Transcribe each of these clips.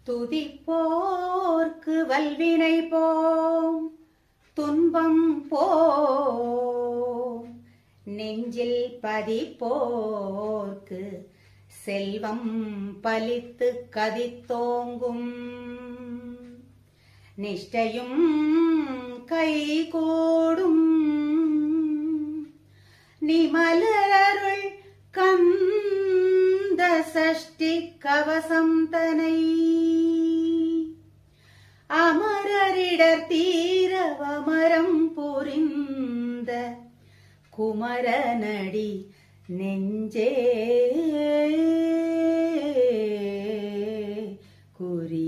துதிப்போர்க்கு வல்வினை போம், துன்பம் போம். நெஞ்சில் பதிப்போர்க்கு செல்வம் பலித்து கதித்தோங்கும். நிஷ்டையும் கைகூடும். நிமலருள் கந்த சஷ்டி கவசம் தனை அமரரிடர் தீரவமரம் புரிந்த குமரனடி நெஞ்சே குறி.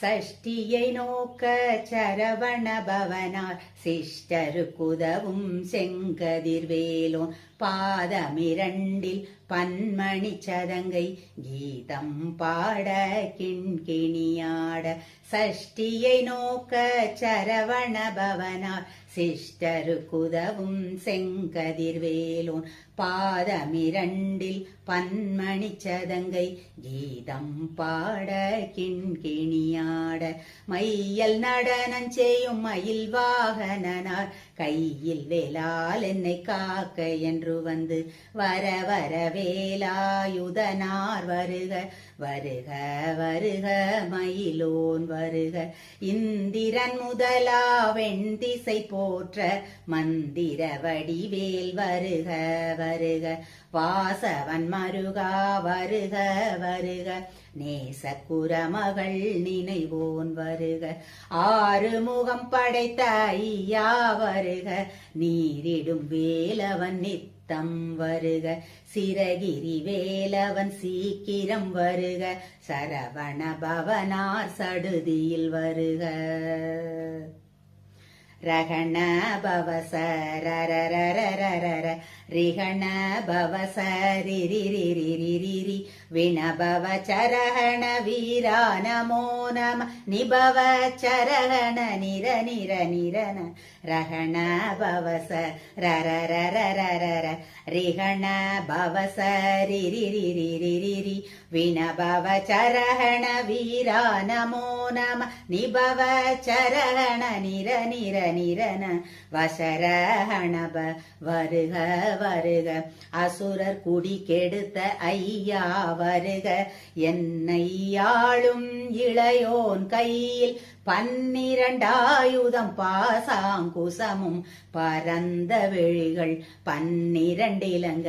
சஷ்டியை நோக்க சரவண பவனார் சிஷ்டருக்குதவும் செங்கதிர்வேலோன் பாதமிரண்டில் பன்மணி சதங்கை கீதம் பாட கிண்கிணியாட. சஷ்டியை நோக்க சரவண பவனார் சிஷ்டருக்குதவும் செங்கதிர்வேலோன் பாதமிரண்டில் பன்மணி சதங்கை கீதம் பாட கிண்கிணியாட. மையல் நடனம் செய்யும் மயில் வாகனனார் கையில் வேலால் என்னை காக்க என்று வந்து வர வர வேலாயுதனார் வருக வருக வருக மயிலோன் வருக. இந்திரன் முதலா வெண்திசை போற்ற மந்திர வடிவேல் வருக வருக. வாசவன் மருகா வருக வருக. நேசக்குரமகள் நினைவோன் வருக. ஆறுமுகம் படைத்த ஐயா வருக. நீரிடும் வேலவன் நித்தம் வருக. சிரகிரி வேலவன் சீக்கிரம் வருக. சரவண பவனார் சடுதியில் வருக. ரகண பவச ரரரரரர ரிகண பவச ரிரிரிரிரிரி விணபவ சரஹண வீரா நமோ நம நிபவ சரஹண நிர நிர நிரன. ரகண பவச ரரரரரர ரிகண பவச ரிரிரிரிரிரி விணபவ சரஹண வீரா நமோ நம நிபவ சரஹண நிர நிர நிரன. வசரஹணப வருக வருக. அசுரர் குடி கெடுத்த ஐயா வருக. என்னையாளும் இளையோன் கையில் 12 பாசாங்குசமும் பரந்த வெளிகள் 12 இலங்க